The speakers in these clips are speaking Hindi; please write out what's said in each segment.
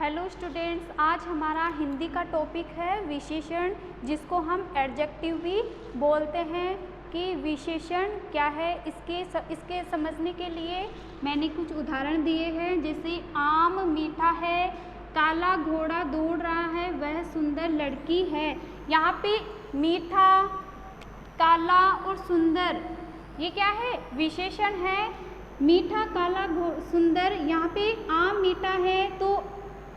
हेलो स्टूडेंट्स, आज हमारा हिंदी का टॉपिक है विशेषण, जिसको हम एडजेक्टिव भी बोलते हैं। कि विशेषण क्या है, इसके समझने के लिए मैंने कुछ उदाहरण दिए हैं। जैसे आम मीठा है, काला घोड़ा दौड़ रहा है, वह सुंदर लड़की है। यहाँ पे मीठा, काला और सुंदर ये क्या है, विशेषण है। मीठा, काला, सुंदर। यहाँ पे आम मीठा है तो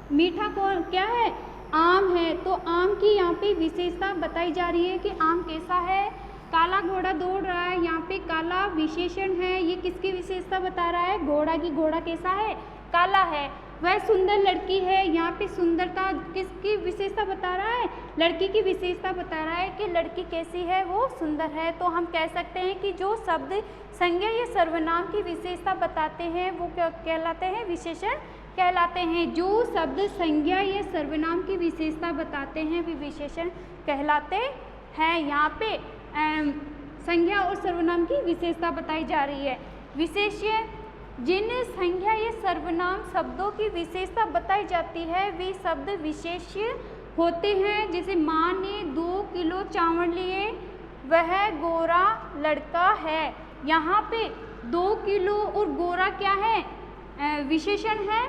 मीठा कौन क्या है, आम है, तो आम की यहाँ पे विशेषता बताई जा रही है कि आम कैसा है। काला घोड़ा दौड़ रहा है, यहाँ पे काला विशेषण है, ये किसकी विशेषता बता रहा है, घोड़ा की। घोड़ा कैसा है, काला है। वह सुंदर लड़की है, यहाँ पे सुंदरता किसकी विशेषता बता रहा है, लड़की की विशेषता बता रहा है कि लड़की कैसी है, वो सुंदर है। तो हम कह सकते हैं कि जो शब्द संज्ञा या सर्वनाम की विशेषता बताते हैं वो क्या कहलाते हैं, विशेषण कहलाते हैं। जो शब्द संज्ञा या सर्वनाम की विशेषता बताते हैं वे विशेषण कहलाते हैं। यहाँ पे संज्ञा और सर्वनाम की विशेषता बताई जा रही है। विशेष्य, जिन संज्ञा या सर्वनाम शब्दों की विशेषता बताई जाती है वे शब्द विशेष्य होते हैं। जैसे माँ ने 2 किलो चावल लिए, वह गोरा लड़का है। यहाँ पे 2 किलो और गोरा क्या है, विशेषण है।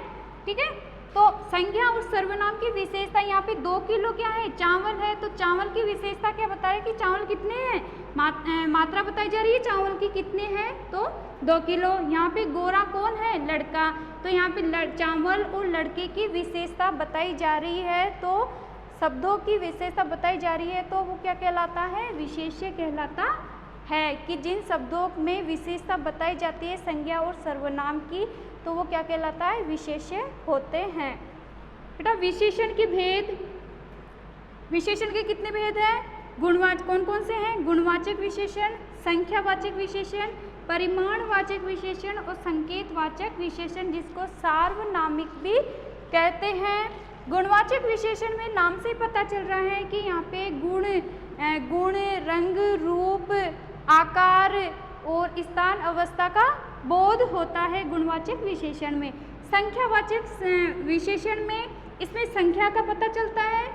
ठीक है, तो संज्ञा और सर्वनाम की विशेषता यहाँ पे 2 किलो क्या है, चावल है। तो चावल की विशेषता क्या बता रहे हैं कि चावल कितने हैं, मात्रा बताई जा रही है चावल की कितने हैं, तो 2 किलो। यहाँ पे गोरा कौन है, लड़का। तो यहाँ पे चावल और लड़के की विशेषता बताई जा रही है। तो शब्दों की विशेषता बताई जा रही है तो वो क्या कहलाता है, विशेष्य कहलाता है। कि जिन शब्दों में विशेषता बताई जाती है संज्ञा और सर्वनाम की, तो वो क्या कहलाता है, विशेष्य होते हैं। बेटा विशेषण के भेद, विशेषण के कितने भेद हैं, गुणवाचक कौन कौन से हैं, गुणवाचक विशेषण, संख्यावाचक विशेषण, परिमाणवाचक विशेषण और संकेतवाचक विशेषण, जिसको सार्वनामिक भी कहते हैं। गुणवाचक विशेषण में नाम से पता चल रहा है कि यहाँ पे गुण, रंग, रूप, आकार और स्थान अवस्था का बोध होता है गुणवाचक विशेषण में। संख्यावाचक विशेषण में इसमें संख्या का पता चलता है।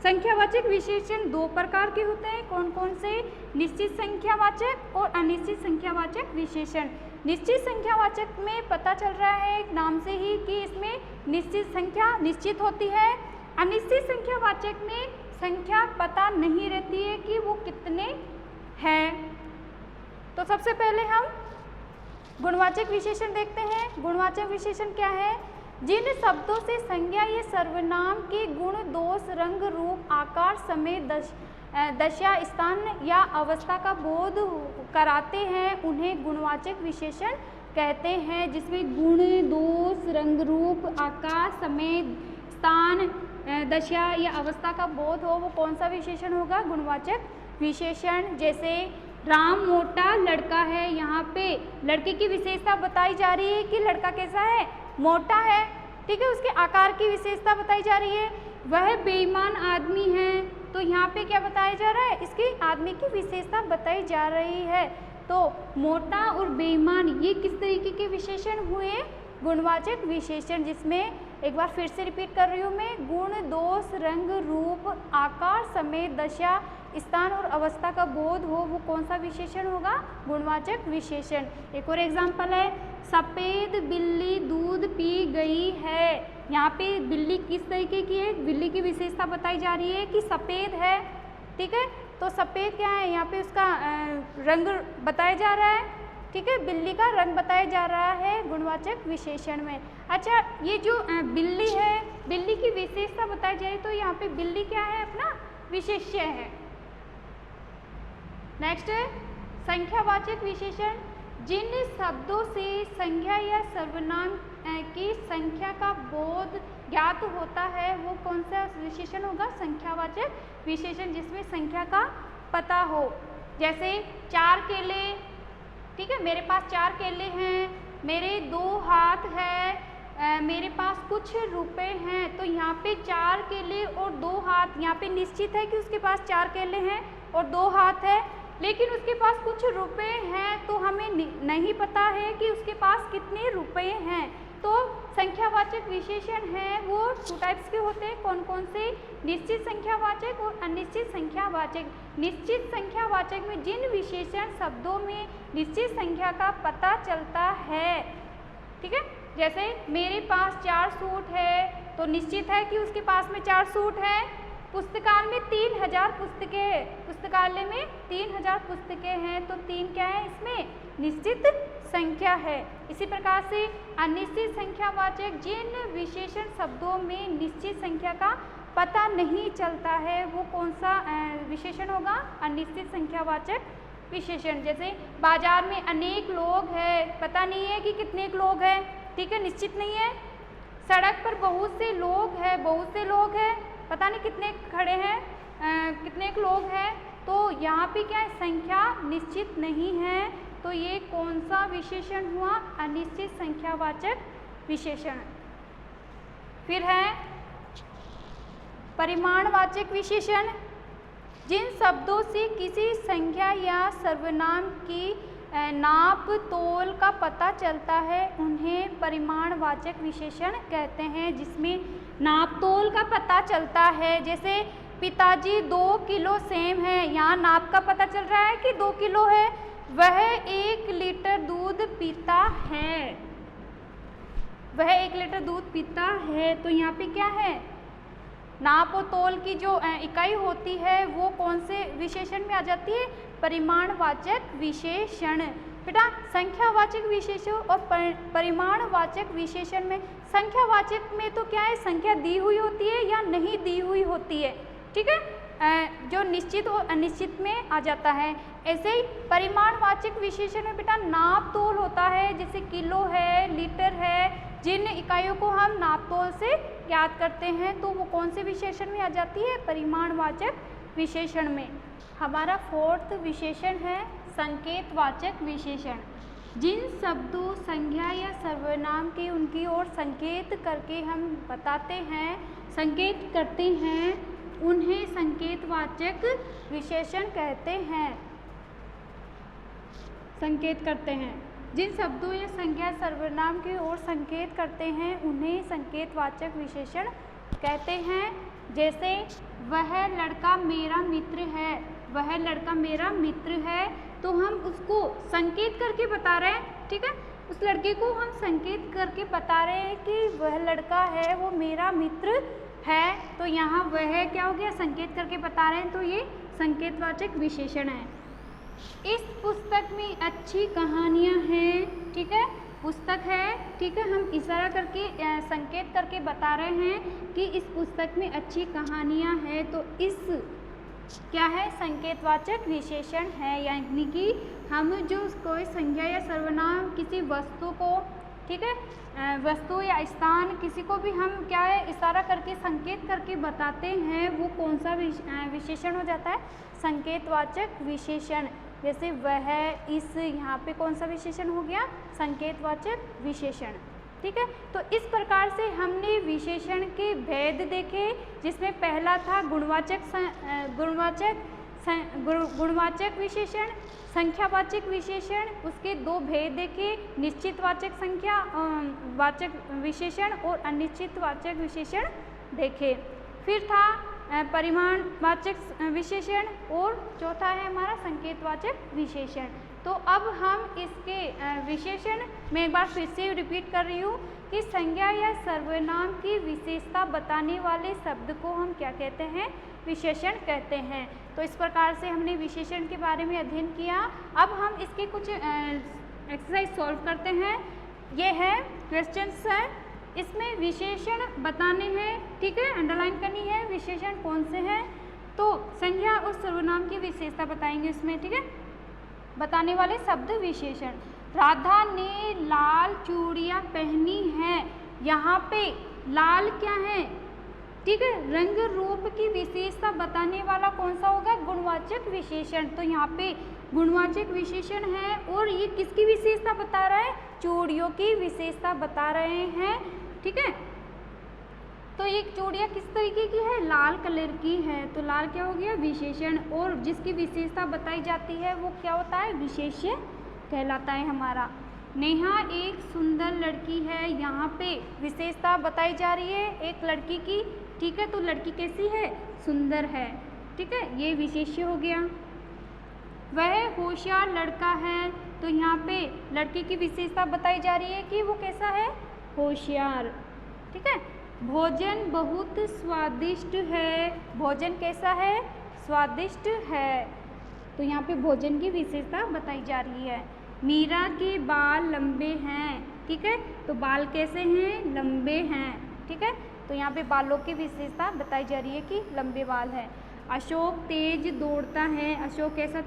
संख्यावाचक विशेषण 2 प्रकार के होते हैं, कौन कौन से, निश्चित संख्यावाचक और अनिश्चित संख्यावाचक विशेषण। निश्चित संख्यावाचक में पता चल रहा है नाम से ही कि इसमें निश्चित संख्या निश्चित होती है। अनिश्चित संख्यावाचक में संख्या पता नहीं रहती है कि वो कितने हैं। तो सबसे पहले हम गुणवाचक विशेषण देखते हैं। गुणवाचक विशेषण क्या है, जिन शब्दों से संज्ञा या सर्वनाम के गुण, दोष, रंग, रूप, आकार, समय, दशा, स्थान या अवस्था का बोध कराते हैं उन्हें गुणवाचक विशेषण कहते हैं। जिसमें गुण, दोष, रंग, रूप, आकार, समय, स्थान, दशा या अवस्था का बोध हो, वो कौन सा विशेषण होगा, गुणवाचक विशेषण। जैसे राम मोटा लड़का है, यहाँ पे लड़के की विशेषता बताई जा रही है कि लड़का कैसा है, मोटा है। ठीक है, उसके आकार की विशेषता बताई जा रही है। वह बेईमान आदमी है, तो यहाँ पे क्या बताया जा रहा है, इसकी आदमी की विशेषता बताई जा रही है। तो मोटा और बेईमान ये किस तरीके के विशेषण हुए, गुणवाचक विशेषण। जिसमें एक बार फिर से रिपीट कर रही हूँ मैं, गुण, दोष, रंग, रूप, आकार, समय, दशा, स्थान और अवस्था का बोध हो, वो कौन सा विशेषण होगा, गुणवाचक विशेषण। एक और एग्जांपल है, सफ़ेद बिल्ली दूध पी गई है। यहाँ पे बिल्ली किस तरीके की है, बिल्ली की विशेषता बताई जा रही है कि सफ़ेद है। ठीक है, तो सफ़ेद क्या है, यहाँ पे उसका रंग बताया जा रहा है। ठीक है, बिल्ली का रंग बताया जा रहा है गुणवाचक विशेषण में। अच्छा, ये जो बिल्ली है, बिल्ली की विशेषता बताई जाए तो यहाँ पे बिल्ली क्या है, अपना विशेष्य है। नेक्स्ट है संख्यावाचक विशेषण, जिन शब्दों से संज्ञा या सर्वनाम की संख्या का बोध ज्ञात होता है वो कौन सा विशेषण होगा, संख्यावाचक विशेषण, जिसमें संख्या का पता हो। जैसे 4 केले, ठीक है, मेरे पास 4 केले हैं, मेरे 2 हाथ है, मेरे पास कुछ रुपए हैं। तो यहाँ पे 4 केले और 2 हाथ, यहाँ पे निश्चित है कि उसके पास 4 केले हैं और 2 हाथ है, लेकिन उसके पास कुछ रुपए हैं, तो हमें नहीं पता है कि उसके पास कितने रुपए हैं। तो संख्यावाचक विशेषण हैं वो 2 टाइप्स के होते हैं। कौन कौन से? निश्चित संख्यावाचक और अनिश्चित संख्यावाचक। निश्चित संख्यावाचक में जिन विशेषण शब्दों में निश्चित संख्या का पता चलता है, ठीक है, जैसे मेरे पास 4 सूट है तो निश्चित है कि उसके पास में 4 सूट है। पुस्तकालय में 3000 पुस्तकें, पुस्तकालय में 3000 पुस्तकें हैं तो 3 क्या है इसमें? निश्चित संख्या है। इसी प्रकार से अनिश्चित संख्यावाचक जिन विशेषण शब्दों में निश्चित संख्या का पता नहीं चलता है वो कौन सा विशेषण होगा? अनिश्चित संख्यावाचक विशेषण। जैसे बाजार में अनेक लोग हैं, पता नहीं है कि कितने लोग हैं, ठीक है, निश्चित नहीं है। सड़क पर बहुत से लोग हैं, बहुत से लोग हैं, पता नहीं कितने खड़े हैं, कितने लोग हैं, तो यहाँ पे क्या है? संख्या निश्चित नहीं है। तो ये कौन सा विशेषण हुआ? अनिश्चित संख्यावाचक विशेषण। फिर है परिमाणवाचक विशेषण। जिन शब्दों से किसी संख्या या सर्वनाम की नाप तोल का पता चलता है उन्हें परिमाणवाचक विशेषण कहते हैं। जिसमें नाप तोल का पता चलता है, जैसे पिताजी 2 किलो सेम है, यहाँ नाप का पता चल रहा है कि 2 किलो है। वह 1 लीटर दूध पीता है, वह 1 लीटर दूध पीता है, तो यहाँ पे क्या है? नाप और तोल की जो इकाई होती है वो कौन से विशेषण में आ जाती है? परिमाणवाचक विशेषण। बेटा संख्यावाचक विशेषण और परिमाणवाचक विशेषण में, संख्यावाचक में तो क्या है? संख्या दी हुई होती है या नहीं दी हुई होती है, ठीक है, जो निश्चित और अनिश्चित में आ जाता है। ऐसे ही परिमाणवाचक विशेषण में बेटा नाप तोल होता है, जैसे किलो है, लीटर है, जिन इकाइयों को हम नाप तोल से याद करते हैं तो वो कौन से विशेषण में आ जाती है? परिमाणवाचक विशेषण में। हमारा 4th विशेषण है संकेतवाचक विशेषण। जिन शब्दों, संज्ञा या सर्वनाम के उनकी ओर संकेत करके हम बताते हैं, संकेत करते हैं, उन्हें संकेतवाचक विशेषण कहते हैं। संकेत करते हैं, जिन शब्दों या संज्ञा सर्वनाम की ओर संकेत करते हैं उन्हें संकेतवाचक विशेषण कहते हैं। जैसे वह लड़का मेरा मित्र है, वह लड़का मेरा मित्र है, तो हम उसको संकेत करके बता रहे हैं, ठीक है, उस लड़के को हम संकेत करके बता रहे हैं कि वह लड़का है वो मेरा मित्र है, तो यहाँ वह क्या हो गया? संकेत करके बता रहे हैं, तो ये संकेतवाचक विशेषण है। इस पुस्तक में अच्छी कहानियाँ हैं, ठीक है, पुस्तक है, ठीक है, हम इशारा करके संकेत करके बता रहे हैं कि इस पुस्तक में अच्छी कहानियाँ हैं, तो इस क्या है? संकेतवाचक विशेषण है। यानी कि हम जो कोई संज्ञा या सर्वनाम किसी वस्तु को, ठीक है, वस्तु या स्थान किसी को भी हम क्या है? इशारा करके संकेत करके बताते हैं, वो कौन सा विशेषण हो जाता है? संकेतवाचक विशेषण। जैसे वह, इस, यहाँ पे कौन सा विशेषण हो गया? संकेतवाचक विशेषण, ठीक है। तो इस प्रकार से हमने विशेषण के भेद देखे, जिसमें पहला था गुणवाचक विशेषण, संख्यावाचक विशेषण, उसके 2 भेद देखे, निश्चितवाचक संख्या वाचक विशेषण और अनिश्चितवाचक विशेषण देखे। फिर था परिमाणवाचक विशेषण और चौथा है हमारा संकेतवाचक विशेषण। तो अब हम इसके विशेषण में एक बार फिर से रिपीट कर रही हूँ कि संज्ञा या सर्वनाम की विशेषता बताने वाले शब्द को हम क्या कहते हैं? विशेषण कहते हैं। तो इस प्रकार से हमने विशेषण के बारे में अध्ययन किया। अब हम इसके कुछ एक्सरसाइज सॉल्व करते हैं। ये है क्वेश्चंस है, इसमें विशेषण बताने हैं, ठीक है, अंडरलाइन करनी है विशेषण कौन से हैं। तो संज्ञा और सर्वनाम की विशेषता बताएंगे इसमें, ठीक है, बताने वाले शब्द विशेषण। राधा ने लाल चूड़ियाँ पहनी हैं, यहाँ पे लाल क्या है? ठीक है, रंग रूप की विशेषता बताने वाला कौन सा होगा? गुणवाचक विशेषण। तो यहाँ पे गुणवाचक विशेषण है और ये किसकी विशेषता बता रहा है? चूड़ियों की विशेषता बता रहे हैं, ठीक है। तो ये चूड़ियाँ किस तरीके की है? लाल कलर की है, तो लाल क्या हो गया? विशेषण। और जिसकी विशेषता बताई जाती है वो क्या होता है? विशेष्य कहलाता है हमारा। नेहा एक सुंदर लड़की है, यहाँ पे विशेषता बताई जा रही है एक लड़की की, ठीक है। तो लड़की कैसी है? सुंदर है, ठीक है, ये विशेष्य हो गया। वह होशियार लड़का है, तो यहाँ पे लड़की की विशेषता बताई जा रही है कि वो कैसा है? होशियार, ठीक है। भोजन बहुत स्वादिष्ट है, भोजन कैसा है? स्वादिष्ट है, तो यहाँ पे भोजन की विशेषता बताई जा रही है। मीरा के बाल लंबे हैं, ठीक है, तो बाल कैसे हैं? लंबे हैं, ठीक है, तो यहाँ पे बालों की विशेषता बताई जा रही है कि लंबे बाल हैं। अशोक तेज दौड़ता है, अशोक कैसा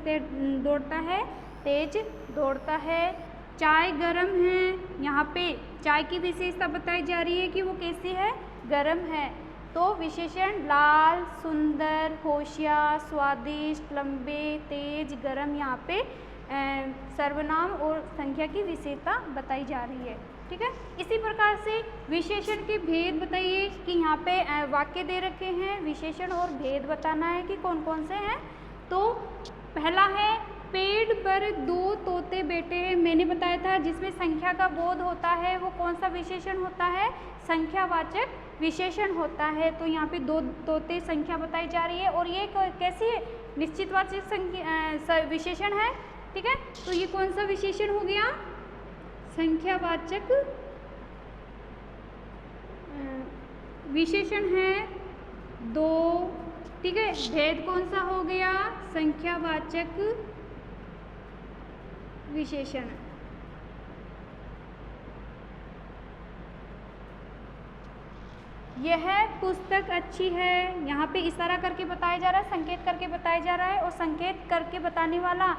दौड़ता है? तेज दौड़ता है। चाय गरम है, यहाँ पे चाय की विशेषता बताई जा रही है कि वो कैसी है? गरम है। तो विशेषण लाल, सुंदर, होशियार, स्वादिष्ट, लंबे, तेज, गरम, यहाँ पे सर्वनाम और संख्या की विशेषता बताई जा रही है, ठीक है। इसी प्रकार से विशेषण के भेद बताइए कि यहाँ पे वाक्य दे रखे हैं, विशेषण और भेद बताना है कि कौन कौन से हैं। तो पहला है पेड़ पर 2 तोते बैठे हैं, मैंने बताया था जिसमें संख्या का बोध होता है वो कौन सा विशेषण होता है? संख्यावाचक विशेषण होता है। तो यहाँ पे 2 तोते संख्या बताई जा रही है और ये कैसी है? निश्चितवाचक संख्या विशेषण है, ठीक है। तो ये कौन सा विशेषण हो गया? संख्यावाचक विशेषण है 2, ठीक है। भेद कौन सा हो गया? संख्यावाचक विशेषण। यह पुस्तक अच्छी है, यहाँ पे इशारा करके बताया जा रहा है, संकेत करके बताया जा रहा है, और संकेत करके बताने वाला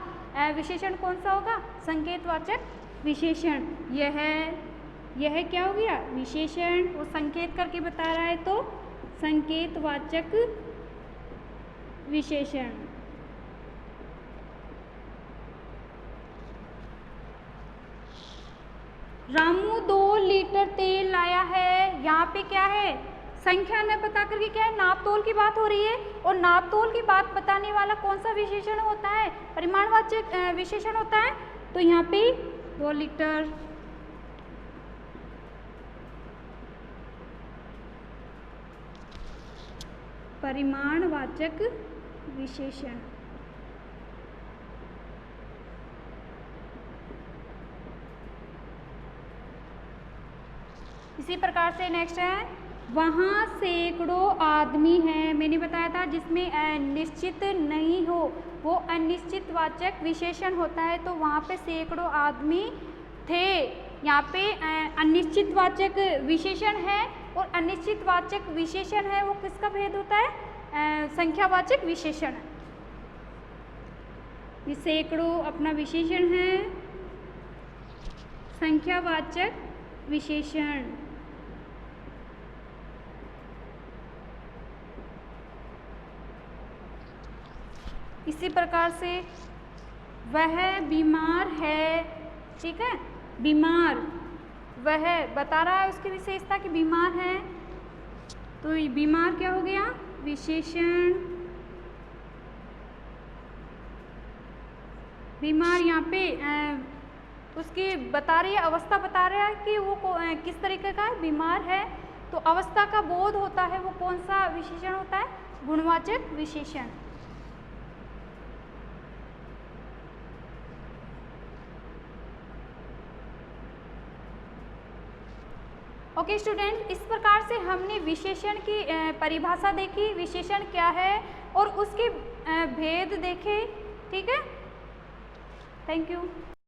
विशेषण कौन सा होगा? संकेतवाचक विशेषण। यह क्या हो गया? विशेषण, और संकेत करके बता रहा है तो संकेतवाचक विशेषण। रामू 2 लीटर तेल लाया है, यहाँ पे क्या है? संख्या न बता करके क्या है? नाप तोल की बात हो रही है, और नाप तोल की बात बताने वाला कौन सा विशेषण होता है? परिमाणवाचक विशेषण होता है। तो यहाँ पे 2 लीटर, परिमाणवाचक विशेषण। इसी प्रकार से नेक्स्ट है वहाँ सैकड़ों आदमी हैं, मैंने बताया था जिसमें निश्चित नहीं हो वो अनिश्चितवाचक विशेषण होता है। तो वहाँ पे सैकड़ों आदमी थे, यहाँ पे अनिश्चितवाचक विशेषण है, और अनिश्चितवाचक विशेषण है वो किसका भेद होता है? संख्यावाचक विशेषण। ये सैकड़ों अपना विशेषण है, संख्यावाचक विशेषण। इसी प्रकार से वह बीमार है, ठीक है, बीमार, वह बता रहा है उसकी विशेषता कि बीमार है। तो ये बीमार क्या हो गया? विशेषण। बीमार यहाँ पे उसकी बता रही है, अवस्था बता रहा है कि वो किस तरीके का है? बीमार है। तो अवस्था का बोध होता है वो कौन सा विशेषण होता है? गुणवाचक विशेषण। ओके स्टूडेंट, इस प्रकार से हमने विशेषण की परिभाषा देखी, विशेषण क्या है और उसके भेद देखे, ठीक है। Thank you.